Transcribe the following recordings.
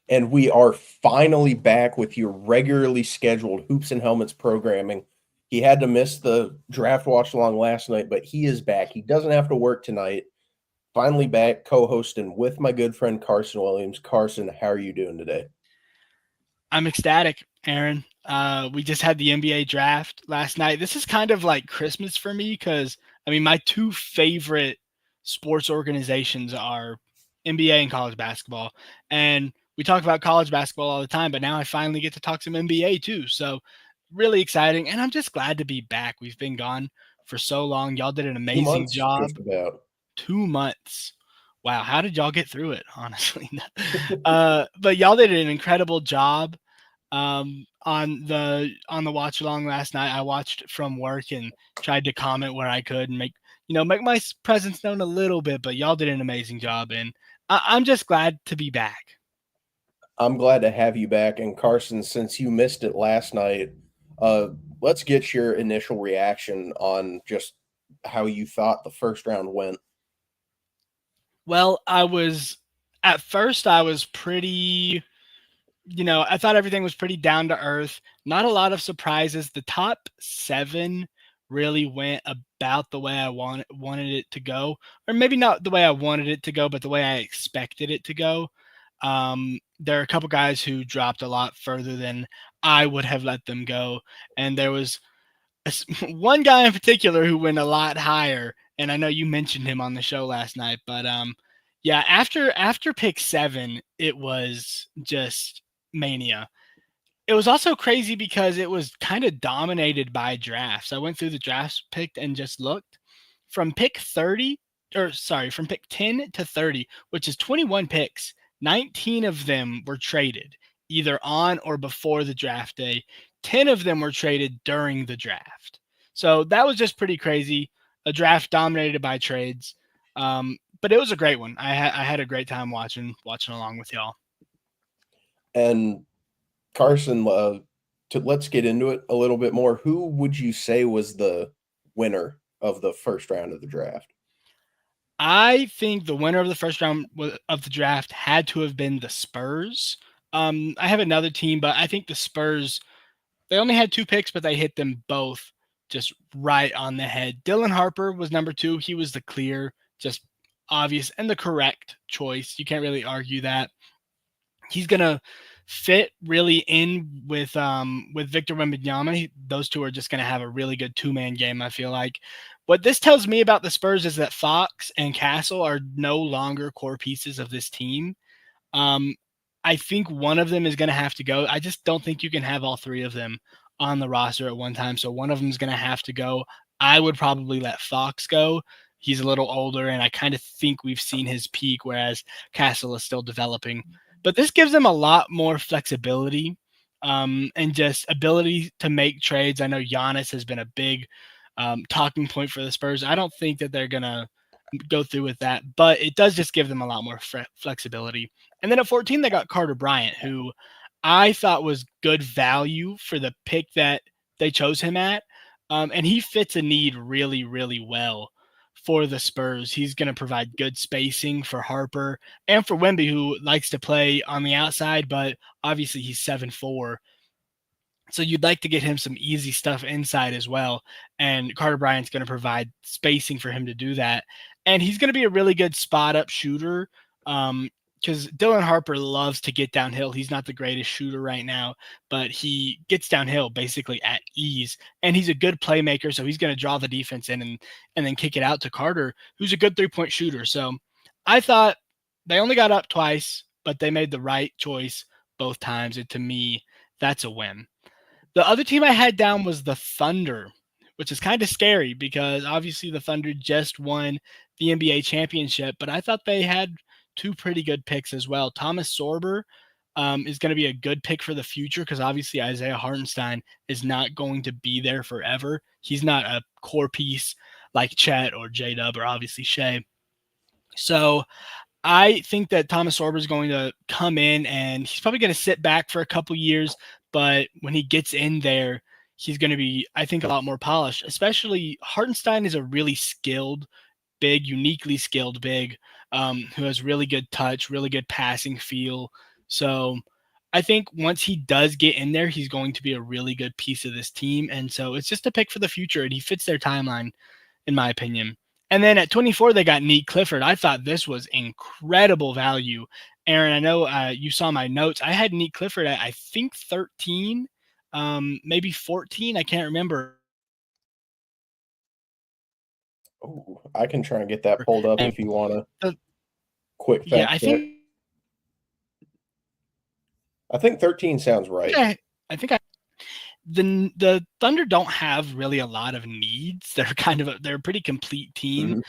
and we are finally back with your regularly scheduled Hoops and Helmets programming. He had to miss the draft watch along last night, but he is back. He doesn't have to work tonight. Finally back co-hosting with my good friend Carson Williams. Carson, how are you doing today? I'm ecstatic, Aaron. We just had the NBA draft last night. This is kind of like Christmas for me because, I mean, my two favorite sports organizations are NBA and college basketball. And we talk about college basketball all the time, but now I finally get to talk some NBA too. So, really exciting. And I'm just glad to be back. We've been gone for so long. Y'all did an Two amazing months, job. just about. 2 months. Wow, how did y'all get through it? Honestly, but y'all did an incredible job on the watch along last night. I watched from work and tried to comment where I could and make my presence known a little bit. But y'all did an amazing job, and I'm just glad to be back. I'm glad to have you back. And Carson, since you missed it last night, uh, let's get your initial reaction on just how you thought the first round went. Well, at first I was pretty. I thought everything was pretty down to earth. Not a lot of surprises. The top seven really went about the way I wanted it to go, or maybe not the way I wanted it to go, but the way I expected it to go. There are a couple guys who dropped a lot further than I would have let them go, and there was one guy in particular who went a lot higher. And I know you mentioned him on the show last night, but yeah, after pick seven, it was just mania. It was also crazy because it was kind of dominated by drafts. I went through the drafts picked and just looked from pick 30, or sorry, from pick 10 to 30, which is 21 picks. 19 of them were traded either on or before the draft day. 10 of them were traded during the draft. So that was just pretty crazy. A draft dominated by trades. But it was a great one. I had a great time watching along with y'all. And Carson, let's get into it a little bit more. Who would you say was the winner of the first round of the draft? I think the winner of the first round of the draft had to have been the Spurs. I have another team, but I think the Spurs, they only had two picks, but they hit them both just right on the head. Dylan Harper was number two. He was the clear, just obvious and the correct choice. You can't really argue that. He's gonna fit really in with Victor Wembanyama. Those two are just gonna have a really good two-man game, I feel like. What this tells me about the Spurs is that Fox and Castle are no longer core pieces of this team. Um, I think one of them is going to have to go. I just don't think you can have all three of them on the roster at one time. So one of them is going to have to go. I would probably let Fox go. He's a little older, and I kind of think we've seen his peak, whereas Castle is still developing. But this gives them a lot more flexibility and just ability to make trades. I know Giannis has been a big talking point for the Spurs. I don't think that they're going to go through with that, but it does just give them a lot more flexibility. And then at 14, they got Carter Bryant, who I thought was good value for the pick that they chose him at. And he fits a need really, really well for the Spurs. He's going to provide good spacing for Harper and for Wemby, who likes to play on the outside, but obviously he's 7'4". So you'd like to get him some easy stuff inside as well. And Carter Bryant's going to provide spacing for him to do that. And he's going to be a really good spot up shooter. Because Dylan Harper loves to get downhill. He's not the greatest shooter right now, but he gets downhill basically at ease. And he's a good playmaker, so he's going to draw the defense in and then kick it out to Carter, who's a good 3-point shooter. So I thought they only got up twice, but they made the right choice both times. And to me, that's a win. The other team I had down was the Thunder, which is kind of scary because obviously the Thunder just won the NBA championship, but I thought they had two pretty good picks as well. Thomas Sorber is going to be a good pick for the future because obviously Isaiah Hartenstein is not going to be there forever. He's not a core piece like Chet or J-Dub or obviously Shea. So I think that Thomas Sorber is going to come in and he's probably going to sit back for a couple years, but when he gets in there, he's going to be, I think, a lot more polished. Especially Hartenstein is a really skilled big, uniquely skilled big, who has really good touch, really good passing feel. So I think once he does get in there, he's going to be a really good piece of this team. And so it's just a pick for the future, and he fits their timeline, in my opinion. And then at 24, they got Neat Clifford. I thought this was incredible value. Aaron, I know you saw my notes. I had Neat Clifford at, I think, 13, maybe 14. I can't remember. Oh, I can try and get that pulled up And if you want a uh, quick yeah, fact check. I think 13 sounds right. I think the Thunder don't have really a lot of needs. They're they're a pretty complete team.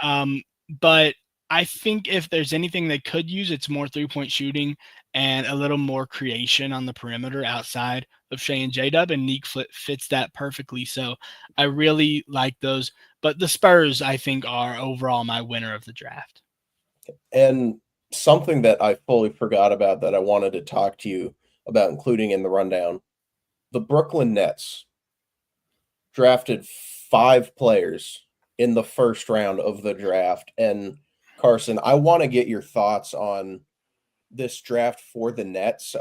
Mm-hmm. But I think if there's anything they could use, it's more 3-point shooting and a little more creation on the perimeter outside of Shea and J-Dub, and Neek fits that perfectly. So I really like those. But the Spurs, I think, are overall my winner of the draft. And something that I fully forgot about that I wanted to talk to you about, including in the rundown, the Brooklyn Nets drafted 5 players in the first round of the draft. And Carson, I want to get your thoughts on this draft for the Nets.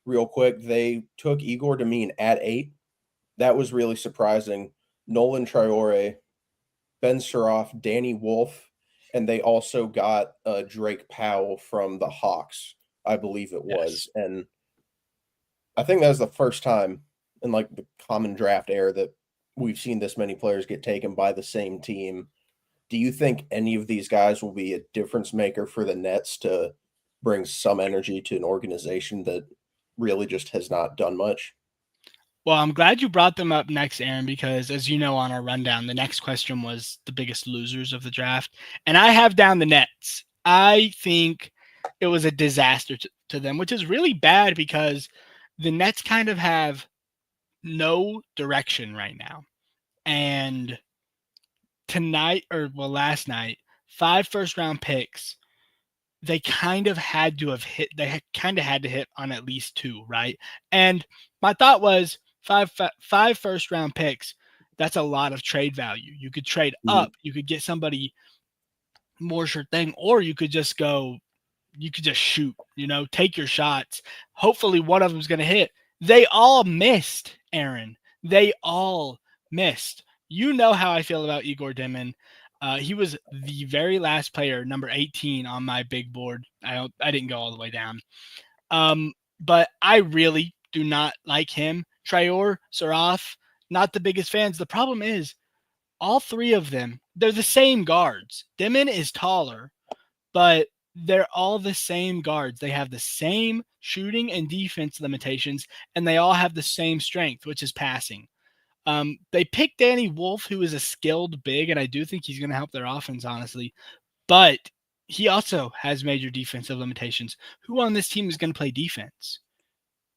Real quick, they took Igor Demin at 8. That was really surprising. Nolan Traore, Ben Suroff, Danny Wolf, and they also got Drake Powell from the Hawks, I believe it was. Yes. And I think that was the first time in like the common draft era that we've seen this many players get taken by the same team. Do you think any of these guys will be a difference maker for the Nets to bring some energy to an organization that really just has not done much? Well, I'm glad you brought them up next, Aaron, because as you know on our rundown, the next question was the biggest losers of the draft. And I have down the Nets. I think it was a disaster to them, which is really bad because the Nets kind of have no direction right now. And tonight, or well, last night, 5 first round picks, they kind of had to have hit, kind of had to hit on at least 2, right? And my thought was five first round picks, that's a lot of trade value. You could trade Mhm. up, you could get somebody more sure thing, or you could just shoot, take your shots. Hopefully one of them's going to hit. They all missed, Aaron. They all missed. You know how I feel about Igor Dimin. He was the very last player, number 18 on my big board. I didn't go all the way down. But I really do not like him. Traore, Saraf, not the biggest fans. The problem is all 3 of them, they're the same guards. Dimin is taller, but they're all the same guards. They have the same shooting and defense limitations, and they all have the same strength, which is passing. They picked Danny Wolf, who is a skilled big, and I do think he's going to help their offense, honestly. But he also has major defensive limitations. Who on this team is going to play defense?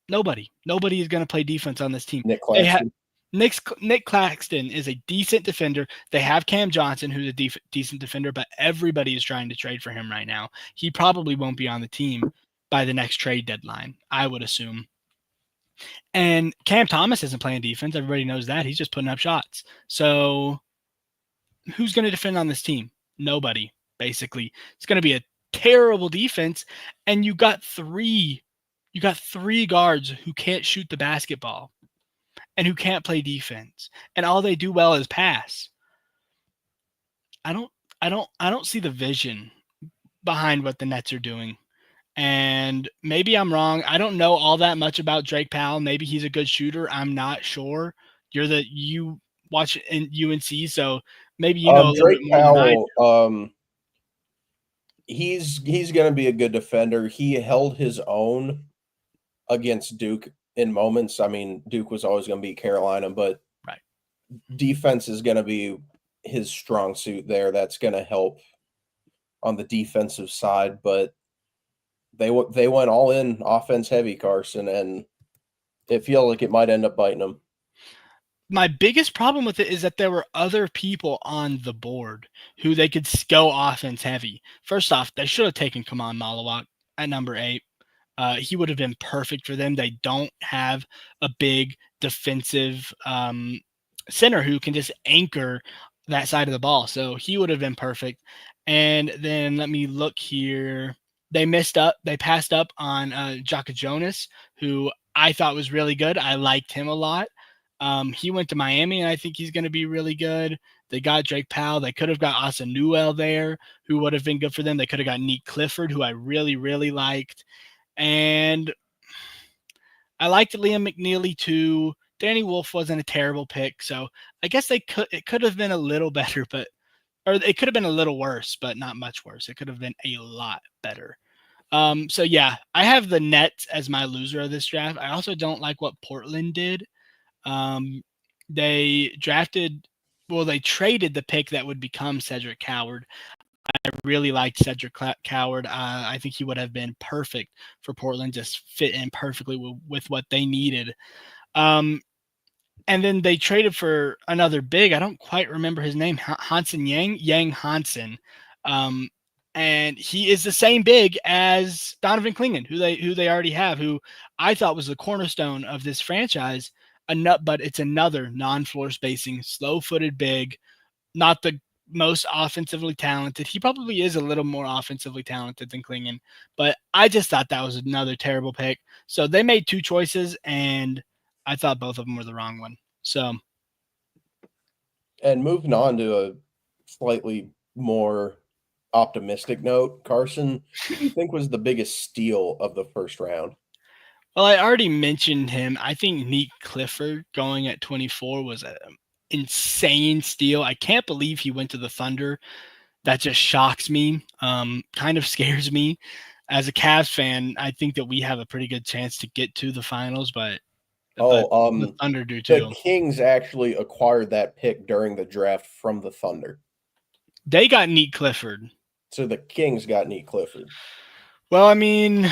Nobody. Nobody is going to play defense on this team. Nick They have Claxton. Nick Claxton is a decent defender. They have Cam Johnson, who's a decent defender, but everybody is trying to trade for him right now. He probably won't be on the team by the next trade deadline, I would assume. And Cam Thomas isn't playing defense. Everybody knows that. He's just putting up shots. So who's going to defend on this team? Nobody, basically. It's going to be a terrible defense. And you got three guards who can't shoot the basketball and who can't play defense. And all they do well is pass. I don't see the vision behind what the Nets are doing. And maybe I'm wrong. I don't know all that much about Drake Powell. Maybe he's a good shooter. I'm not sure. You watch in UNC, so maybe you know a little bit Drake more than I do. Powell, he's going to be a good defender. He held his own against Duke in moments. I mean, Duke was always going to beat Carolina, but Right. defense is going to be his strong suit there. That's going to help on the defensive side, but they went all in offense heavy, Carson, and it feels like it might end up biting them. My biggest problem with it is that there were other people on the board who they could go offense heavy. First off, they should have taken Kaman Malawak at number 8. He would have been perfect for them. They don't have a big defensive center who can just anchor that side of the ball. So he would have been perfect. And then let me look here. they missed up. They passed up on Jaka Jonas, who I thought was really good. I liked him a lot. He went to Miami, and I think he's going to be really good. They got Drake Powell. They could have got Asa Newell there, who would have been good for them. They could have got Neat Clifford, who I really, really liked. And I liked Liam McNeely too. Danny Wolf wasn't a terrible pick, so I guess it could have been a little better, or it could have been a little worse, but not much worse. It could have been a lot better. So yeah, I have the Nets as my loser of this draft. I also don't like what Portland did. They they traded the pick that would become Cedric Coward. I really liked Cedric Coward. I think he would have been perfect for Portland, just fit in perfectly with what they needed. And then they traded for another big. I don't quite remember his name. Yang Hansen. And he is the same big as Donovan Clingan, who they already have, who I thought was the cornerstone of this franchise. But it's another non-floor spacing, slow-footed big, not the most offensively talented. He probably is a little more offensively talented than Clingan, but I just thought that was another terrible pick. So they made two choices, and I thought both of them were the wrong one. So, and moving on to a slightly more optimistic note, Carson, who do you think was the biggest steal of the first round? well, I already mentioned him. I think Neat Clifford going at 24 was an insane steal. I can't believe he went to the Thunder. That just shocks me. Kind of scares me. As a Cavs fan, I think that we have a pretty good chance to get to the finals, but the Thunder do the too. Kings actually acquired that pick during the draft from the Thunder. They got Neat Clifford. So the Kings got Neat Clifford. Well, I mean,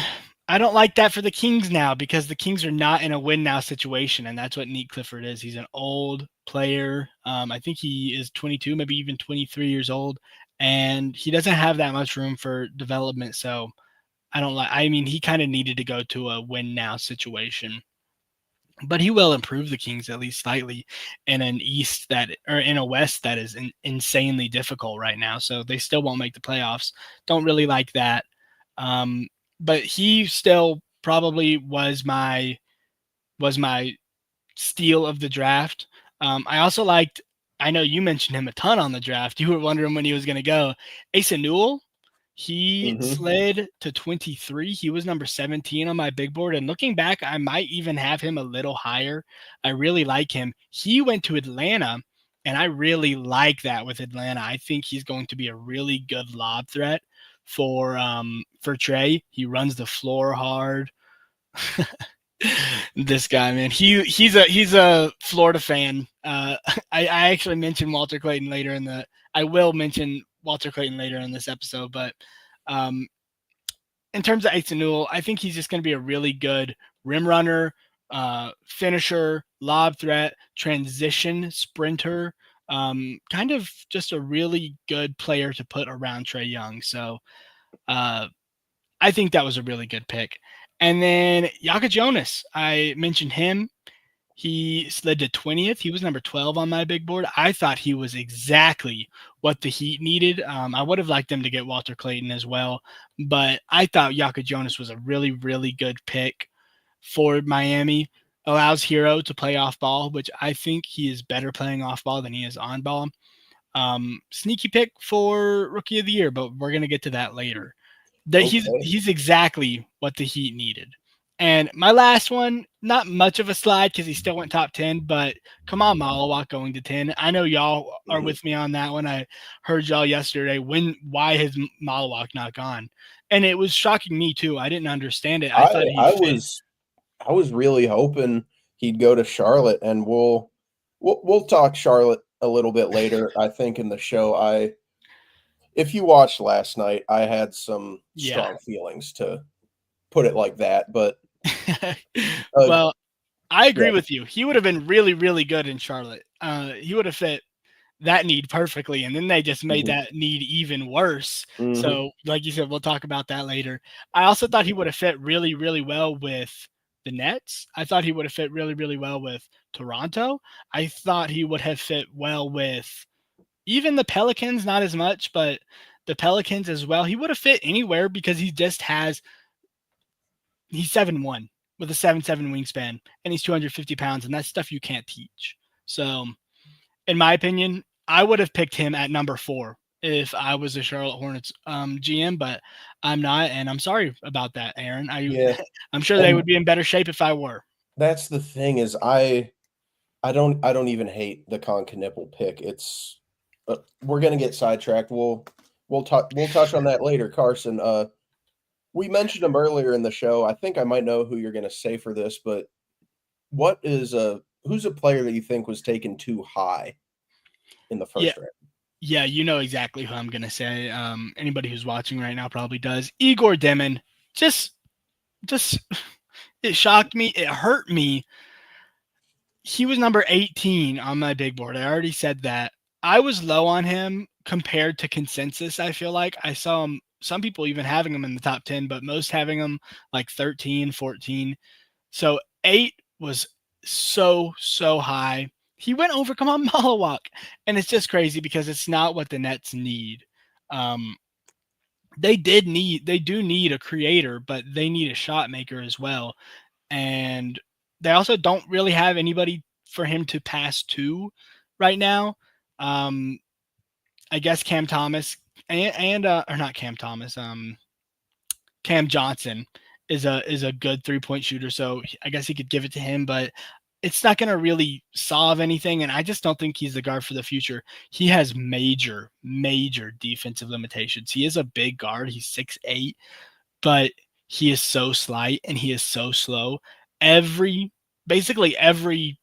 I don't like that for the Kings now because the Kings are not in a win now situation, and that's what Neat Clifford is. He's an old player. I think he is 22, maybe even 23 years old, and he doesn't have that much room for development. So I don't like. I mean, he kind of needed to go to a win now situation, but he will improve the Kings at least slightly in an East or in a West that is insanely difficult right now. So they still won't make the playoffs. Don't really like that. But he still probably was my steal of the draft. I also liked. I know you mentioned him a ton on the draft. You were wondering when he was going to go. Asa Newell. He slid to 23. He was number 17 on my big board. And looking back, I might even have him a little higher. I really like him. He went to Atlanta, and I really like that with Atlanta. I think he's going to be a really good lob threat for Trey. He runs the floor hard. This guy, man, he's a Florida fan. I actually mentioned Walter Clayton later in the. I will mention Walter Clayton later in this episode, but in terms of Asa Newell, I think he's just going to be a really good rim runner, finisher, lob threat, transition sprinter, kind of just a really good player to put around Trae Young. So I think that was a really good pick. And then Jaka Jonas, I mentioned him. He slid to 20th. He was number 12 on my big board. I thought he was exactly what the Heat needed. I would have liked them to get Walter Clayton as well, but I thought Jaka Jonas was a really, really good pick for Miami. Allows Hero to play off ball, which I think he is better playing off ball than he is on ball. Sneaky pick for Rookie of the Year, but we're going to get to that later. He's exactly what the Heat needed. And my last one, not much of a slide because he still went top 10, but come on, Malawak going to 10. I know y'all are with me on that one. I heard y'all yesterday why has Malawak not gone? And it was shocking me too. I didn't understand it. I was really hoping he'd go to Charlotte, and we'll talk Charlotte a little bit later, I think, in the show. If you watched last night, I had some strong feelings, to put it like that, but well, I agree with you. He would have been really, really good in Charlotte. He would have fit that need perfectly, and then they just made that need even worse. So, like you said, we'll talk about that later. I also thought he would have fit really, really well with the Nets. I thought he would have fit really, really well with Toronto. I thought he would have fit well with even the Pelicans, not as much, but the Pelicans as well. He would have fit anywhere because he's 7'1" with a 7'7" wingspan, and he's 250 pounds, and that's stuff you can't teach. So, in my opinion, I would have picked him at number 4 if I was a Charlotte Hornets GM, but I'm not, and I'm sorry about that, Aaron. Yeah, I'm sure they would and be in better shape if I were. that's the thing is I don't even hate the Knippel pick. It's we're gonna get sidetracked. We'll touch on that later, Carson. We mentioned him earlier in the show. I think I might know who you're gonna say for this, but who's a player that you think was taken too high in the Yeah, first round? yeah, you know exactly who I'm gonna say. Anybody who's watching right now probably does. Igor Demon. Just it shocked me. It hurt me. He was number 18 on my big board. I already said that. I was low on him compared to consensus. I feel like I saw him, some people even having him in the top 10, but most having him like 13, 14. So 8 was so high. He went over Kamal Malawak, and it's just crazy because it's not what the Nets need. Um, they do need a creator, but they need a shot maker as well. And they also don't really have anybody for him to pass to right now. Um, I guess Cam Thomas and or not Cam Thomas, Cam Johnson is a good 3-point shooter, so I guess he could give it to him, but it's not going to really solve anything, and I just don't think he's the guard for the future. He has major defensive limitations. He is a big guard. He's 6'8", but he is so slight and he is so slow. Basically every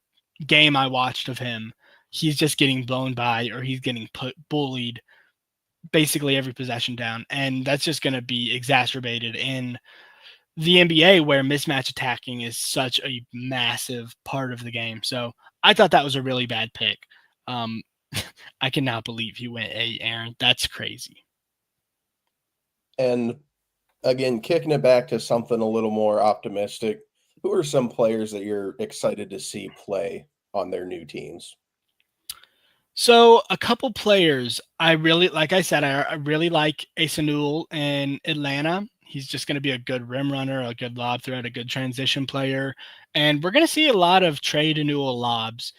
game I watched of him, he's just getting blown by or he's getting bullied basically every possession down. And that's just going to be exacerbated in the NBA where mismatch attacking is such a massive part of the game. So I thought that was a really bad pick. Um, I cannot believe he went 8, Aaron. That's crazy. And again, kicking it back to something a little more optimistic, who are some players that you're excited to see play on their new teams? So a couple players I really like. I said I really like Asanul in Atlanta. He's just going to be a good rim runner, a good lob threat, a good transition player, and we're going to see a lot of trade Anul lobs,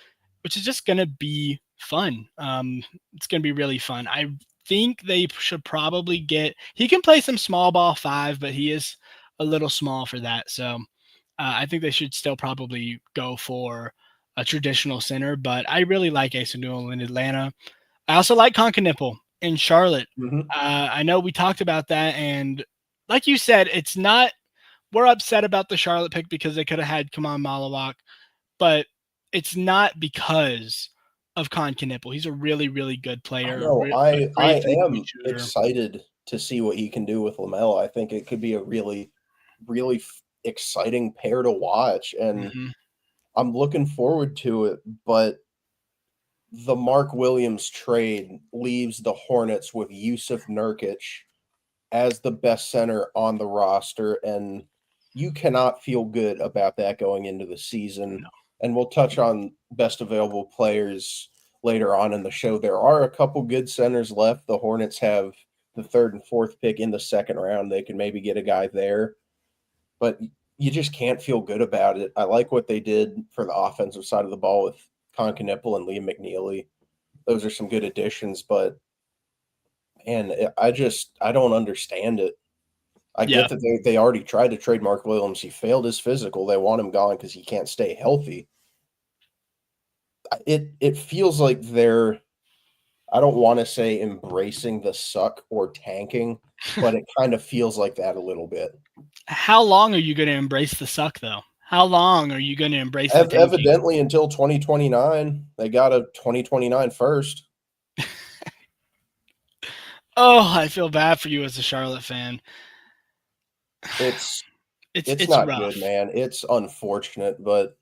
which is just going to be fun. It's going to be really fun. I think they should probably get. He can play some small ball 5, but he is a little small for that. So I think they should still probably go for a traditional center, but I really like Asa Newell in Atlanta. I also like Concanipple in Charlotte. Mhm. I know we talked about that, and like you said, it's not. We're upset about the Charlotte pick because they could have had Kaman Malawak, but it's not because of Concanipple. He's a really good I player, know. a I great 3-point am shooter. excited to see what he can do with LaMelo. I think it could be a really exciting pair to watch, and Mhm. I'm looking forward to it. But the Mark Williams trade leaves the Hornets with Yusuf Nurkic as the best center on the roster, and you cannot feel good about that going into the season. No. And we'll touch on best available players later on in the show. There are a couple good centers left. The Hornets have the third and fourth pick in the second round. They can maybe get a guy there, but you just can't feel good about it. I like what they did for the offensive side of the ball with Concanipple and Liam McNeely. Those are some good additions, but man, I don't understand it. I Yeah. get that they already tried to trade Mark Williams. He failed his physical. They want him gone because he can't stay healthy. It feels like they're I don't want to say embracing the suck or tanking, but it kind of feels like that a little bit. How long are you going to embrace the suck, though? How long are you going to embrace the tanking? Evidently until 2029. They got a 2029 first. Oh, I feel bad for you as a Charlotte fan. It's It's it's it's not good, rough. man. It's unfortunate, but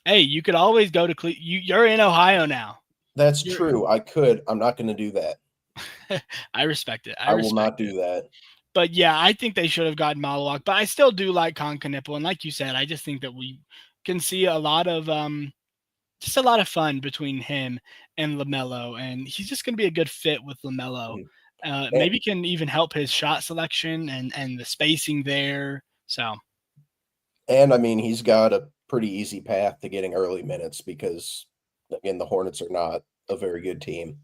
Hey, you could always go to you're in Ohio now. that's You're true. I could. I'm not going to do that. I respect it. I I will respect not it. do that. But yeah, I think they should have gotten Malawak. But I still do like Concanipple. And like you said, I just think that we can see a lot of just a lot of fun between him and LaMelo. And he's just gonna be a good fit with LaMelo. Mhm. Maybe can even help his shot selection and the spacing there. So, and I mean, he's got a pretty easy path to getting early minutes because, again, the Hornets are not a very good team.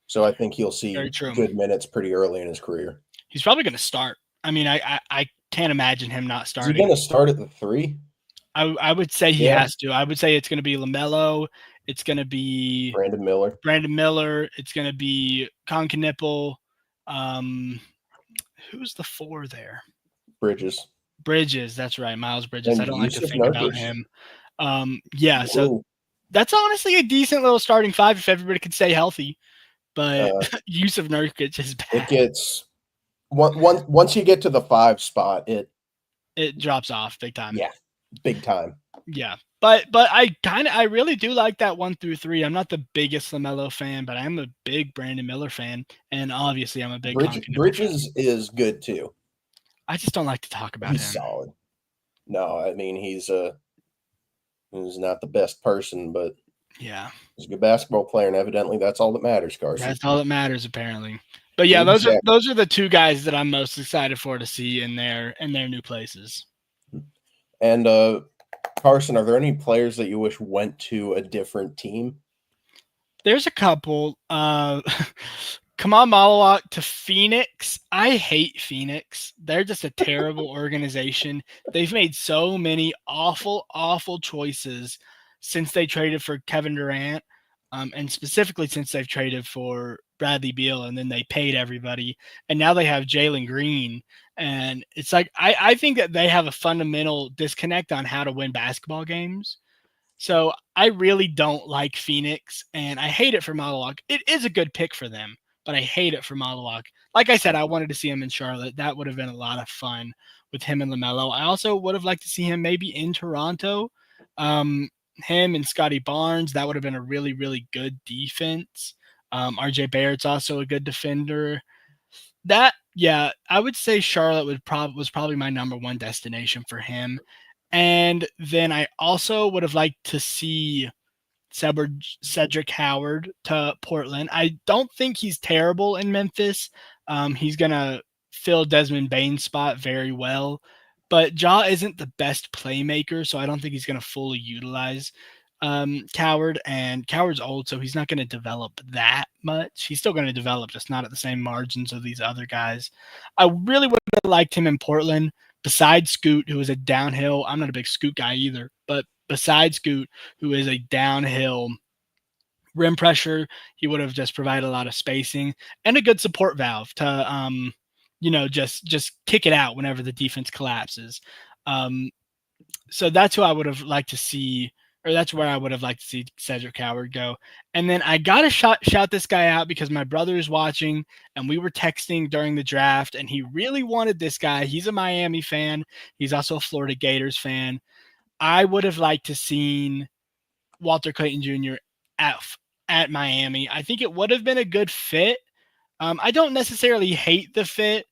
So I think he'll see very true. good minutes pretty early in his career. He's probably going to start. I mean, I can't imagine him not Is he starting. going to start at the 3? I would say he Yeah. has to. I would say it's going to be LaMelo. It's going to be Brandon Miller. It's going to be Concanipple. Who's the 4 there? Bridges. Bridges. That's right. Miles Bridges. And I don't like to Yusuf think about Nurkic. him. Yeah. So Ooh. that's honestly a decent little starting 5 if everybody could stay healthy. But Yusuf Nurkic is bad. It gets once you get to the 5 spot, it drops off big time. Yeah, big time. Yeah. But I really do like that 1 through 3. I'm not the biggest LaMelo fan, but I'm a big Brandon Miller fan, and obviously I'm a big Bridges is good too. I just don't like to talk about him. He's solid. No, I mean he's not the best person, but yeah, he's a good basketball player, and evidently that's all that matters, Carson. That's all that matters, apparently. But yeah, exactly. those are the 2 guys that I'm most excited for to see in their new places. And Carson, are there any players that you wish went to a different team? There's a couple. Kamal Malawak to Phoenix. I hate Phoenix. They're just a terrible organization. They've made so many awful, awful choices since they traded for Kevin Durant, and specifically since they've traded for Bradley Beal, and then they paid everybody, and now they have Jalen Green. And it's like I think that they have a fundamental disconnect on how to win basketball games. So I really don't like Phoenix, and I hate it for Malawak. It is a good pick for them, but I hate it for Malawak. Like I said, I wanted to see him in Charlotte. That would have been a lot of fun with him and LaMelo. I also would have liked to see him maybe in Toronto. Him and Scotty Barnes, that would have been a really, really good defense. RJ Barrett's also a good defender. I would say Charlotte was probably my number 1 destination for him. And then I also would have liked to see Cedric Howard to Portland. I don't think he's terrible in Memphis. He's going to fill Desmond Bane's spot very well. But Ja isn't the best playmaker, so I don't think he's going to fully utilize Coward. And Coward's old, so he's not going to develop that much. He's still going to develop, just not at the same margins of these other guys. I really would have liked him in Portland. Besides Scoot, who is a downhill, I'm not a big Scoot guy either, but besides Scoot, who is a downhill rim pressure, he would have just provided a lot of spacing and a good support valve to, just kick it out whenever the defense collapses. So that's who I would have liked to see, or that's where I would have liked to see Cedric Howard go. And then I got to shout this guy out because my brother is watching and we were texting during the draft and he really wanted this guy. He's a Miami fan. He's also a Florida Gators fan. I would have liked to seen Walter Clayton Jr. at Miami. I think it would have been a good fit. I don't necessarily hate the fit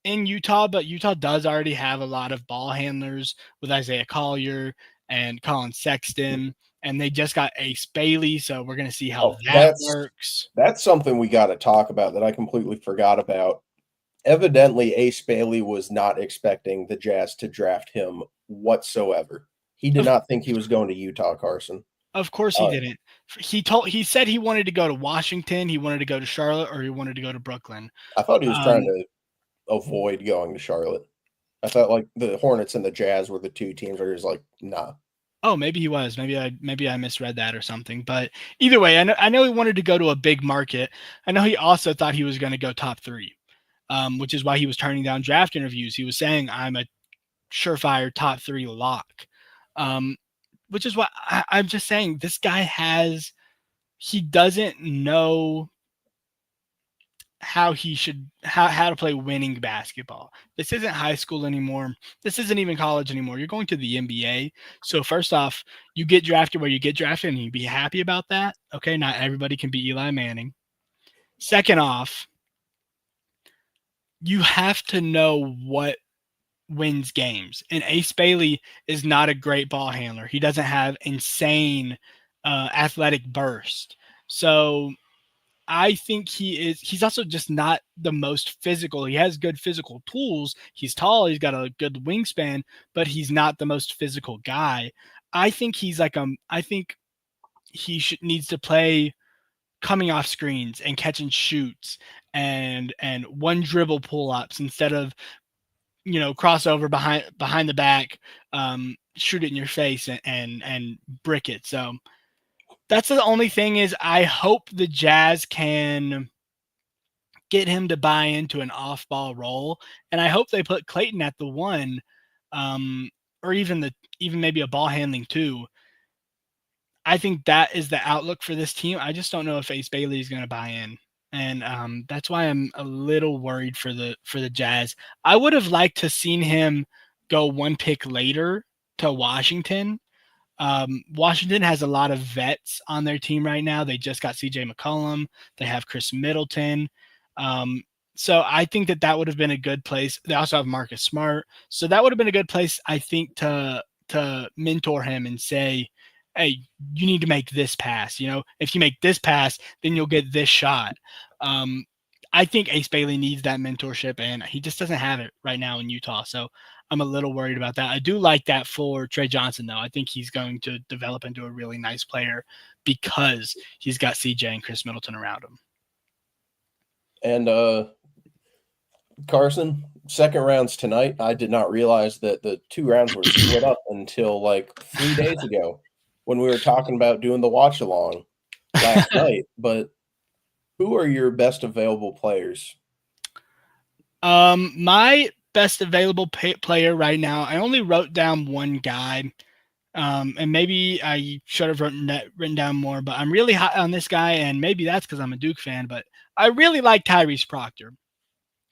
in Utah, but Utah does already have a lot of ball handlers with Isaiah Collier and Colin Sexton, and they just got Ace Bailey, so we're going to see how that works. That's something we got to talk about that I completely forgot about. Evidently, Ace Bailey was not expecting the Jazz to draft him whatsoever. He did not think he was going to Utah, Carson. Of course he didn't. He said he wanted to go to Washington, he wanted to go to Charlotte, or he wanted to go to Brooklyn. I thought he was trying to avoid going to Charlotte. I thought like the Hornets and the Jazz were the 2 teams where he was like, nah. Oh, maybe he was. Maybe I misread that or something. But either way, I know he wanted to go to a big market. I know he also thought he was going to go top 3, which is why he was turning down draft interviews. He was saying, I'm a surefire top 3 lock, which is why I'm just saying this guy he doesn't know how to play winning basketball. This isn't high school anymore. This isn't even college anymore. You're going to the NBA. So first off, you get drafted where you get drafted and you be happy about that. Okay. Not everybody can be Eli Manning. Second off, you have to know what wins games. And Ace Bailey is not a great ball handler. He doesn't have insane athletic burst. So I think he's also just not the most physical. He has good physical tools. He's tall, he's got a good wingspan, but he's not the most physical guy. I think I think needs to play coming off screens and catching shoots and one dribble pull ups instead of crossover behind the back, shoot it in your face and brick it. So that's the only thing is I hope the Jazz can get him to buy into an off ball role, and I hope they put Clayton at the one, um, or even maybe a ball handling two. I think that is the outlook for this team. I just don't know if Ace Bailey is going to buy in, and that's why I'm a little worried for the Jazz. I would have liked to seen him go one pick later to Washington. Washington has a lot of vets on their team right now. They just got CJ McCollum. They have Chris Middleton. Um, so I think that would have been a good place. They also have Marcus Smart. So that would have been a good place, I think, to mentor him and say, hey, you need to make this pass. If you make this pass, then you'll get this shot. I think Ace Bailey needs that mentorship, and he just doesn't have it right now in Utah. So I'm a little worried about that. I do like that for Trey Johnson, though. I think he's going to develop into a really nice player because he's got CJ and Chris Middleton around him. And Carson, second rounds tonight. I did not realize that the 2 rounds were split up until like 3 days ago when we were talking about doing the watch along last night. But who are your best available players? My best available player right now, I only wrote down one guy. And maybe I should have written down more, but I'm really hot on this guy, and maybe that's because I'm a Duke fan, but I really like Tyrese Proctor.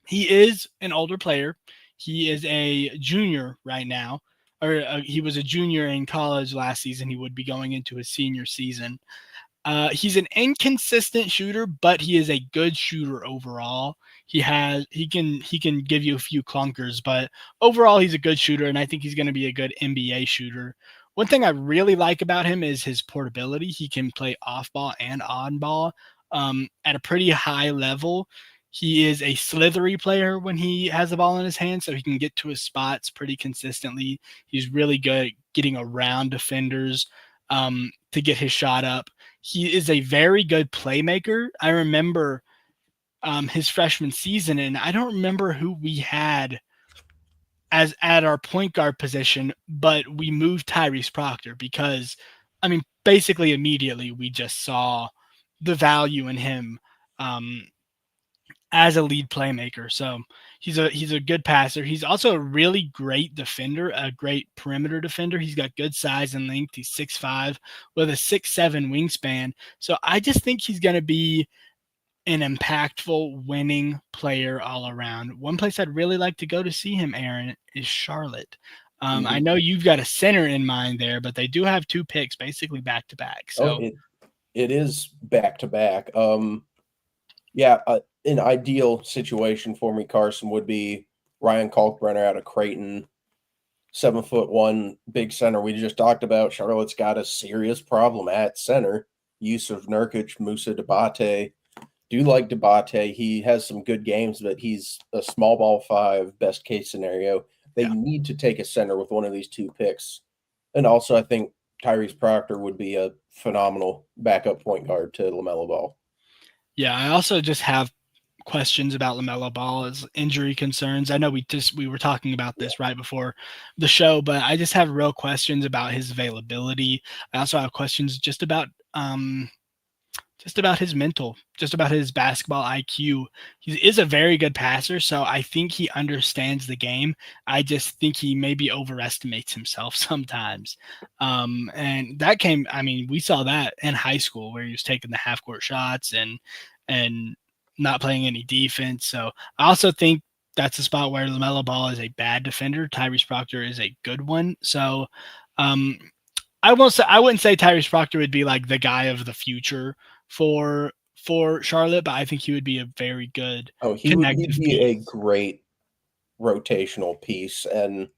He is an older player. He is a junior right now, or he was a junior in college last season. He would be going into his senior season. He's an inconsistent shooter, but he is a good shooter overall. He can give you a few clunkers, but overall he's a good shooter, and I think he's going to be a good NBA shooter. One thing I really like about him is his portability. He can play off ball and on ball at a pretty high level. He is a slithery player when he has the ball in his hand, so he can get to his spots pretty consistently. He's really good at getting around defenders to get his shot up. He is a very good playmaker. I remember his freshman season, and I don't remember who we had as at our point guard position, but we moved Tyrese Proctor because, I mean, basically immediately we just saw the value in him as a lead playmaker. So he's a good passer. He's also a really great defender, a great perimeter defender. He's got good size and length. He's 6'5" with a 6'7" wingspan. So I just think he's going to be an impactful, winning player all around. One place I'd really like to go to see him, Aaron, is Charlotte. I know you've got a center in mind there, but they do have 2 picks basically back to back. So it is back to back. Yeah, an ideal situation for me, Carson, would be Ryan Kalkbrenner out of Creighton, 7'1", big center. We just talked about Charlotte's got a serious problem at center. Yusuf Nurkic, Musa Dabate. Do like Dabate. He has some good games, but he's a small ball 5, best case scenario. They need to take a center with one of these 2 picks. And also, I think Tyrese Proctor would be a phenomenal backup point guard to LaMelo Ball. Yeah, I also just have questions about LaMelo Ball as injury concerns. I know we were talking about this right before the show, but I just have real questions about his availability. I also have questions just about his mental, just about his basketball IQ. He is a very good passer, so I think he understands the game. I just think he maybe overestimates himself sometimes. And that we saw that in high school where he was taking the half court shots and not playing any defense. So I also think that's a spot where LaMelo Ball is a bad defender. Tyrese Proctor is a good one. So I wouldn't say Tyrese Proctor would be like the guy of the future for Charlotte, but I think he would be a very good he'd be a great rotational piece. And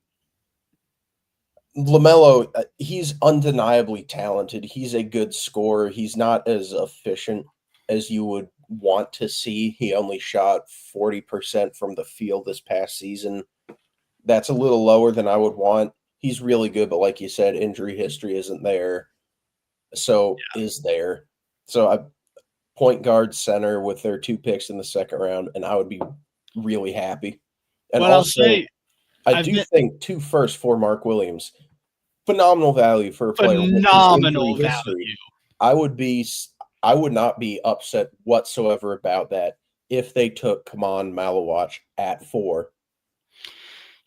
LaMelo, he's undeniably talented. He's a good scorer. He's not as efficient as you would want to see. He only shot 40% from the field this past season. That's a little lower than I would want. He's really good, but like you said, injury history isn't there. So is there. So I point guard center with their 2 picks in the second round, and I would be really happy. And What I'll also, say, I I've do been think 2 firsts for Mark Williams. Phenomenal value for a player with his injury phenomenal history. value. I would be I would not be upset whatsoever about that if they took Kaman Malawach at 4.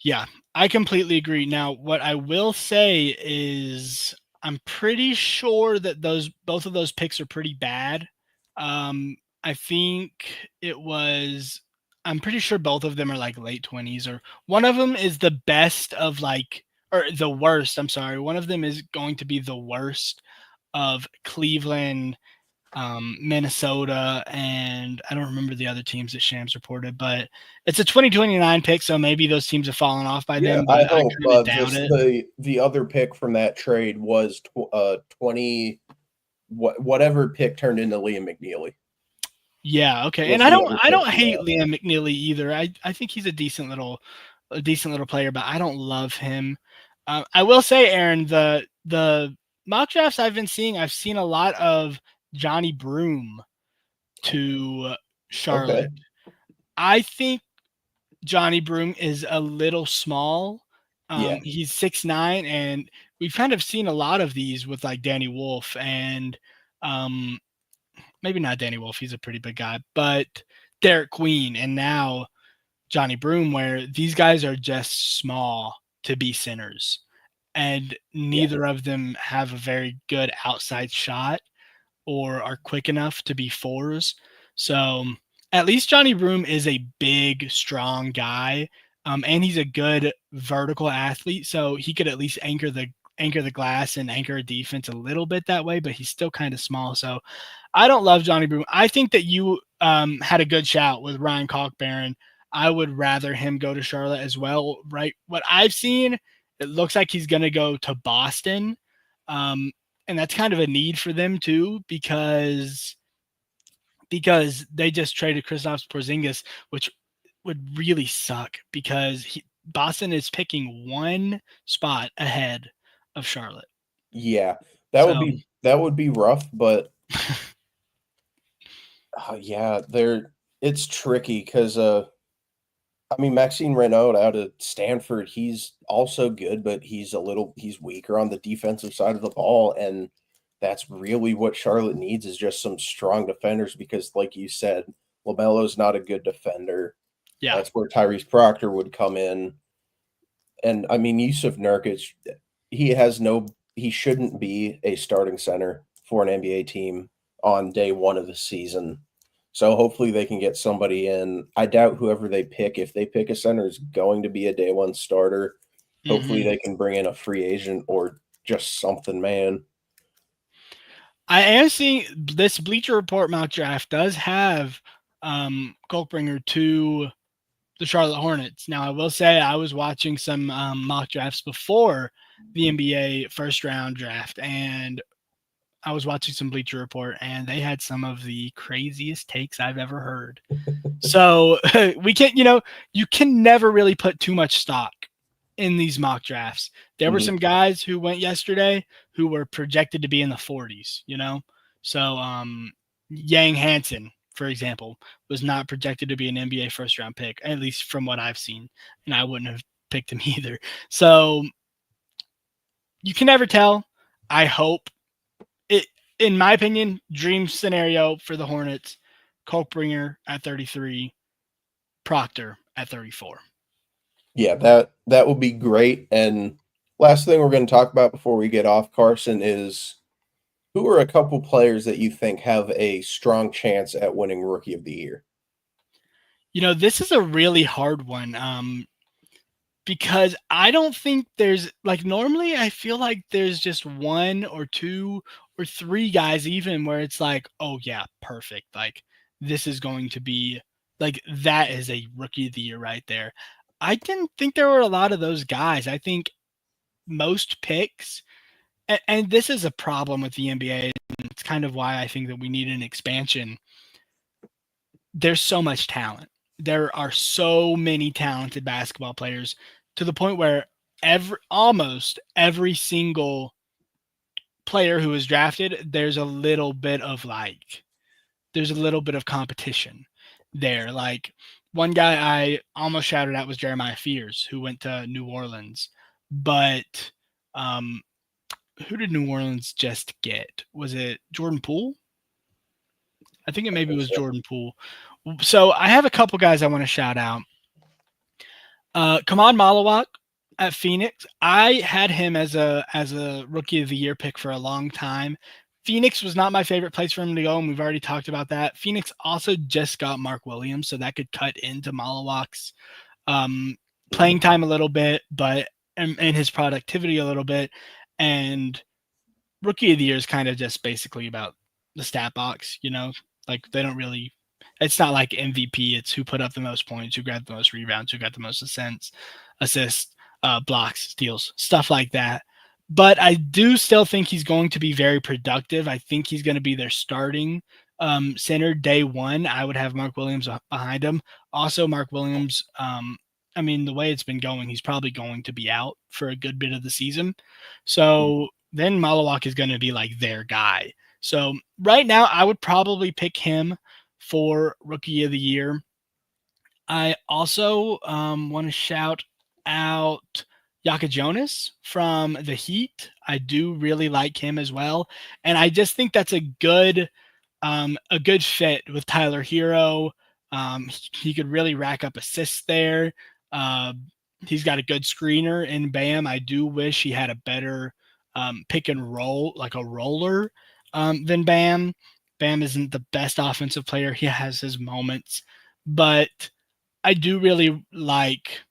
Yeah, I completely agree. Now, what I will say is I'm pretty sure that both of those picks are pretty bad. I think it was I'm pretty sure both of them are like late 20s, or one of them is the best of like, or the worst, I'm sorry. One of them is going to be the worst of Cleveland, Minnesota, and I don't remember the other teams that Shams reported, but it's a 2029 pick, so maybe those teams have fallen off by Yeah, then, I but I hope, kind of doubt just it. the other pick from that trade was 20 whatever pick turned into Liam McNeely Yeah, okay. And was I the don't other I pick don't from hate that. Liam McNeely either. I think he's a decent little player, but I don't love him. I will say, Aaron, the mock drafts I've seen a lot of Johnny Broom to Charlotte. Okay. I think Johnny Broom is a little small. Yeah. He's 6'9", and we've kind of seen a lot of these with like Danny Wolf and um, maybe not Danny Wolf. He's a pretty big guy, but Derek Queen and now Johnny Broom, where these guys are just small to be centers, and Yeah. neither of them have a very good outside shot or are quick enough to be fours. So at least Johnny Broom is a big, strong guy, and he's a good vertical athlete. So he could at least anchor the glass and anchor a defense a little bit that way. But he's still kind of small. So I don't love Johnny Broom. I think that you had a good shout with Ryan Cockbaron. I would rather him go to Charlotte as well. Right, what I've seen, it looks like he's going to go to Boston. Um, and that's kind of a need for them too, because they just traded Kristaps Porzingis, which would really suck because Boston is picking one spot ahead of Charlotte. Yeah. So That would be rough, but yeah, it's tricky cuz I mean, Maxine Renaud out of Stanford, he's also good, but he's weaker on the defensive side of the ball, and that's really what Charlotte needs is just some strong defenders because, like you said, LaMelo's not a good defender. yeah. That's where Tyrese Proctor would come in, and I mean Yusuf Nurkic, he shouldn't be a starting center for an NBA team on day 1 of the season. So hopefully they can get somebody in. I doubt whoever they pick, if they pick a center, is going to be a day 1 starter. Hopefully Hmm. they can bring in a free agent or just something, man. I am seeing this Bleacher Report mock draft does have Kolkbringer to the Charlotte Hornets. Now, I will say I was watching some mock drafts before the NBA first round draft, and I was watching some Bleacher Report, and they had some of the craziest takes I've ever heard. So we can't, you can never really put too much stock in these mock drafts. There were Mhm. some guys who went yesterday who were projected to be in the 40s. So Yang Hansen, for example, was not projected to be an NBA first round pick, at least from what I've seen, and I wouldn't have picked him either. So you can never tell. I hope it, in my opinion, dream scenario for the Hornets: Kolkbringer at 33, Proctor at 34. Yeah, that would be great. And last thing we're going to talk about before we get off, Carson, is who are a couple players that you think have a strong chance at winning Rookie of the Year? This is a really hard one. Because I don't think there's like normally I feel like there's just one or two or three guys even where it's like, oh yeah, perfect. Like this is going to be like that is a rookie of the year right there. I didn't think there were a lot of those guys. I think most picks, and this is a problem with the NBA, and it's kind of why I think that we need an expansion. there's so much talent. There are so many talented basketball players to the point where almost every single player who is drafted, there's a little bit of competition there. Like one guy I almost shouted out was Jeremiah Fears, who went to New Orleans. But who did New Orleans just get? Was it Jordan Poole? I think it maybe was Jordan Poole. So I have a couple guys I want to shout out. Kaman Malawak at Phoenix. I had him as a rookie of the year pick for a long time. Phoenix was not my favorite place for him to go, and we've already talked about that. Phoenix also just got Mark Williams, so that could cut into Malawak's playing time a little bit, but and his productivity a little bit. And rookie of the year is kind of just basically about the stat box, like they don't really. It's not like MVP. It's who put up the most points, who grabbed the most rebounds, who got the most assists, blocks, steals, stuff like that. But I do still think he's going to be very productive. I think he's going to be their starting center day one. I would have Mark Williams behind him. Also, Mark Williams, the way it's been going, he's probably going to be out for a good bit of the season. So then Malawak is going to be like their guy. So right now, I would probably pick him for rookie of the year. I also want to shout out Yaka Jonas from the Heat. I do really like him as well. And I just think that's a good fit with Tyler Hero. He could really rack up assists there. He's got a good screener in Bam. I do wish he had a better pick and roll, like a roller than Bam. Bam isn't the best offensive player. He has his moments, but I do really like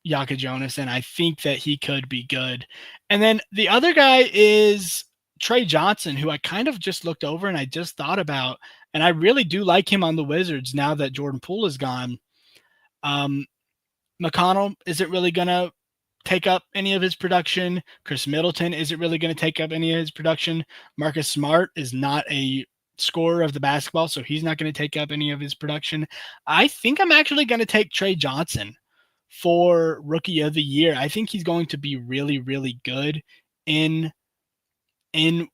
Yaka Jonas, and I think that he could be good. And then the other guy is Trey Johnson, who I kind of just looked over and I just thought about, and I really do like him on the Wizards now that Jordan Poole is gone. McConnell isn't really going to take up any of his production. Chris Middleton isn't really going to take up any of his production. Marcus Smart is not a scorer of the basketball, so he's not going to take up any of his production. I think I'm actually going to take Trey Johnson for rookie of the year. I think he's going to be really, really good in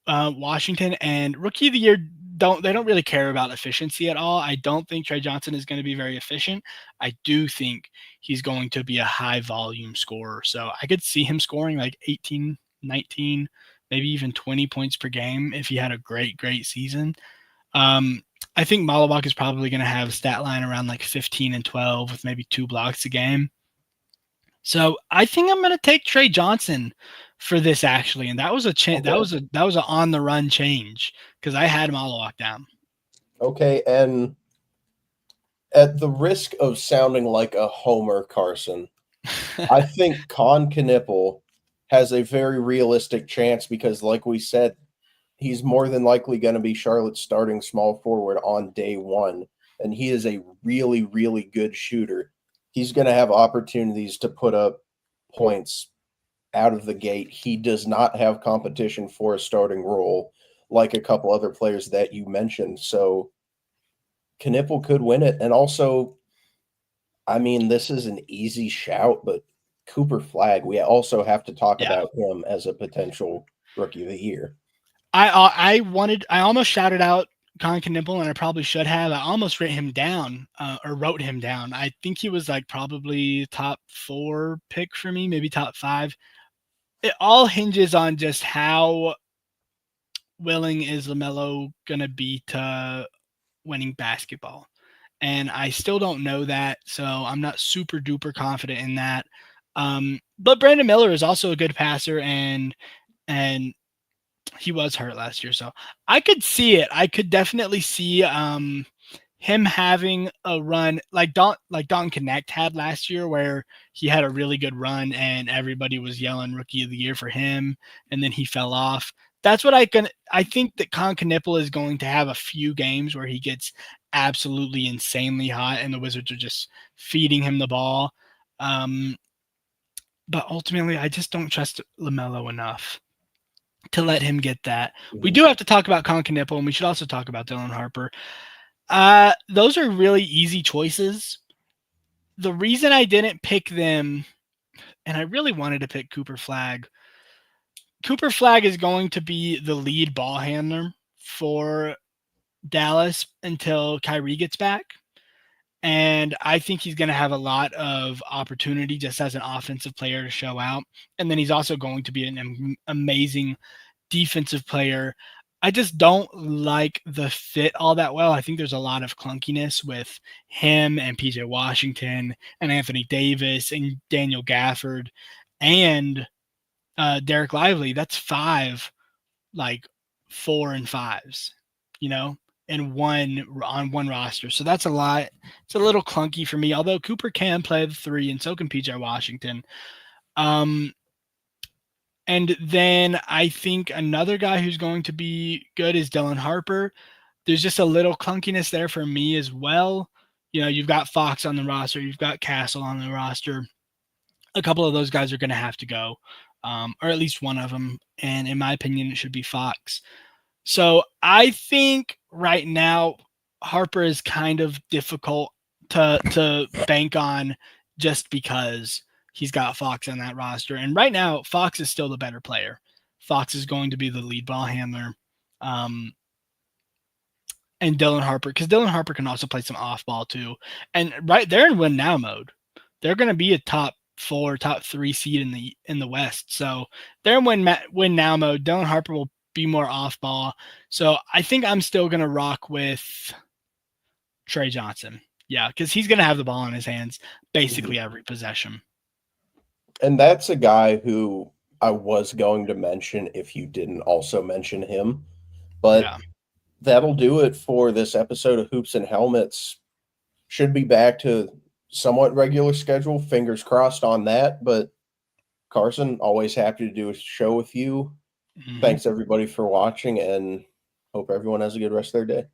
Washington, and rookie of the year they don't really care about efficiency at all. I don't think Trey Johnson is going to be very efficient. I do think he's going to be a high volume scorer. So I could see him scoring like 18, 19, maybe even 20 points per game if he had a great, great season. I think Malawak is probably going to have a stat line around like 15 and 12 with maybe 2 blocks a game. So I think I'm going to take Trey Johnson for this actually, and that was a change. Okay. That was an on the run change because I had Malawak down. Okay, and at the risk of sounding like a homer, Carson, I think Con Knipple has a very realistic chance because, like we said, he's more than likely going to be Charlotte's starting small forward on day one, and he is a really, really good shooter. He's going to have opportunities to put up points out of the gate. He does not have competition for a starting role like a couple other players that you mentioned. So Knipple could win it. And also, this is an easy shout, but Cooper Flagg, we also have to talk about him as a potential rookie of the year. I almost shouted out Con Knipple, and I probably should have. I almost wrote him down. I think he was like probably top 4 pick for me, maybe top 5. It all hinges on just how willing is LaMelo going to be to winning basketball. And I still don't know that, so I'm not super duper confident in that. But Brandon Miller is also a good passer, and he was hurt last year, so I could see it. I could definitely see him having a run like Dalton Connect had last year, where he had a really good run and everybody was yelling rookie of the year for him, and then he fell off. That's what I think that Con Knipple is going to have a few games where he gets absolutely insanely hot and the Wizards are just feeding him the ball. But ultimately, I just don't trust LaMelo enough to let him get that. We do have to talk about Con Knipple, and we should also talk about Dylan Harper. Those are really easy choices. The reason I didn't pick them, and I really wanted to pick Cooper Flagg. Cooper Flagg is going to be the lead ball handler for Dallas until Kyrie gets back. And I think he's going to have a lot of opportunity just as an offensive player to show out. And then he's also going to be an amazing defensive player. I just don't like the fit all that well. I think there's a lot of clunkiness with him and PJ Washington and Anthony Davis and Daniel Gafford and Derek Lively. That's 5, like 4 and 5s, and one on one roster. So that's a lot. It's a little clunky for me, although Cooper can play the 3 and so can PJ Washington. And then I think another guy who's going to be good is Dylan Harper. There's just a little clunkiness there for me as well. You've got Fox on the roster. You've got Castle on the roster. A couple of those guys are going to have to go, or at least one of them. And in my opinion, it should be Fox. So I think right now Harper is kind of difficult to bank on just because he's got Fox on that roster. And right now, Fox is still the better player. Fox is going to be the lead ball handler. And Dylan Harper, because Dylan Harper can also play some off ball too. And right, they're in win now mode. They're going to be a top 4, top 3 seed in the West. So they're in win now mode. Dylan Harper will be more off ball. So I think I'm still going to rock with Trey Johnson. Yeah, because he's going to have the ball in his hands basically every possession. And that's a guy who I was going to mention if you didn't also mention him. But that'll do it for this episode of Hoops and Helmets. Should be back to somewhat regular schedule. Fingers crossed on that. But Carson, always happy to do a show with you. Thanks everybody for watching, and hope everyone has a good rest of their day.